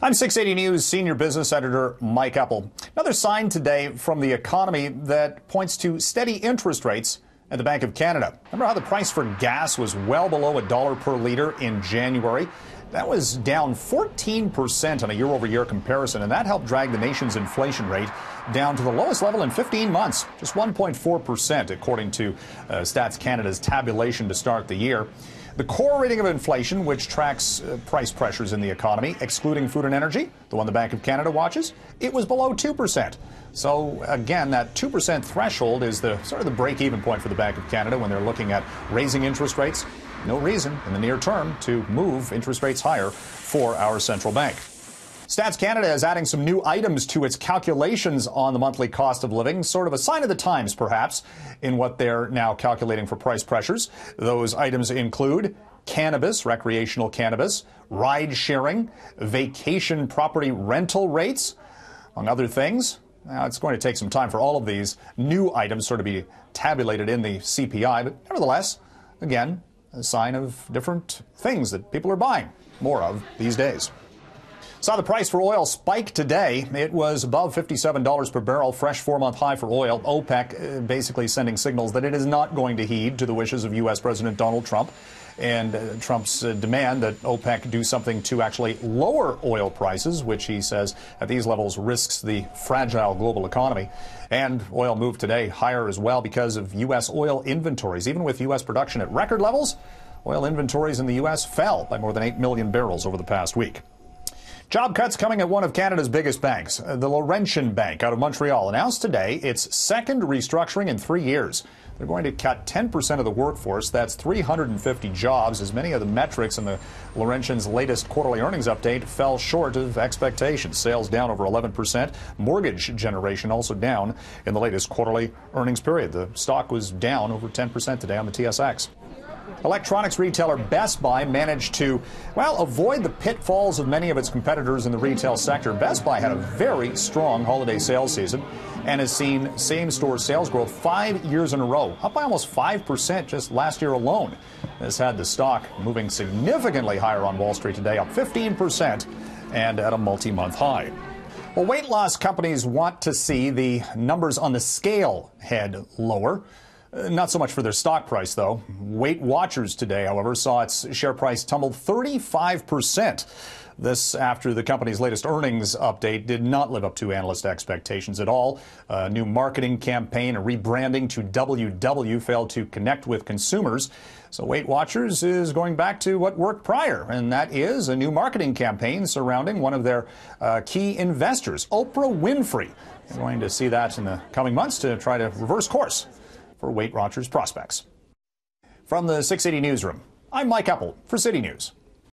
I'm 680 News senior business editor Mike Eppel. Another sign today from the economy that points to steady interest rates at the Bank of Canada. Remember how the price for gas was well below $1 per liter in January? That was down 14% on a year-over-year comparison, and that helped drag the nation's inflation rate down to the lowest level in 15 months, just 1.4%, according to Stats Canada's tabulation to start the year. The core reading of inflation, which tracks price pressures in the economy, excluding food and energy, the one the Bank of Canada watches, it was below 2%. So, again, that 2% threshold is the sort of the break-even point for the Bank of Canada when they're looking at raising interest rates. No reason in the near term to move interest rates higher for our central bank. Stats Canada is adding some new items to its calculations on the monthly cost of living, sort of a sign of the times, perhaps, in what they're now calculating for price pressures. Those items include cannabis, recreational cannabis, ride sharing, vacation property rental rates, among other things. Now, it's going to take some time for all of these new items sort of be tabulated in the CPI, but nevertheless, again, a sign of different things that people are buying more of these days. Saw the price for oil spike today. It was above $57 per barrel, fresh 4-month high for oil. OPEC basically sending signals that it is not going to heed to the wishes of U.S. President Donald Trump and Trump's demand that OPEC do something to actually lower oil prices, which he says at these levels risks the fragile global economy. And oil moved today higher as well because of U.S. oil inventories. Even with U.S. production at record levels, oil inventories in the U.S. fell by more than 8 million barrels over the past week. Job cuts coming at one of Canada's biggest banks. The Laurentian Bank out of Montreal announced today its second restructuring in 3 years. They're going to cut 10% of the workforce. That's 350 jobs, as many of the metrics in the Laurentian's latest quarterly earnings update fell short of expectations. Sales down over 11%. Mortgage generation also down in the latest quarterly earnings period. The stock was down over 10% today on the TSX. Electronics retailer Best Buy managed to, avoid the pitfalls of many of its competitors in the retail sector. Best Buy had a very strong holiday sales season and has seen same-store sales growth 5 years in a row, up by almost 5% just last year alone. This had the stock moving significantly higher on Wall Street today, up 15% and at a multi-month high. Well, weight loss companies want to see the numbers on the scale head lower. Not so much for their stock price, though. Weight Watchers today, however, saw its share price tumble 35%. This after the company's latest earnings update did not live up to analyst expectations at all. A new marketing campaign, a rebranding to WW failed to connect with consumers. So Weight Watchers is going back to what worked prior, and that is a new marketing campaign surrounding one of their key investors, Oprah Winfrey. We're going to see that in the coming months to try to reverse course for Weight Watchers prospects. From the 680 newsroom, I'm Mike Eppel for City News.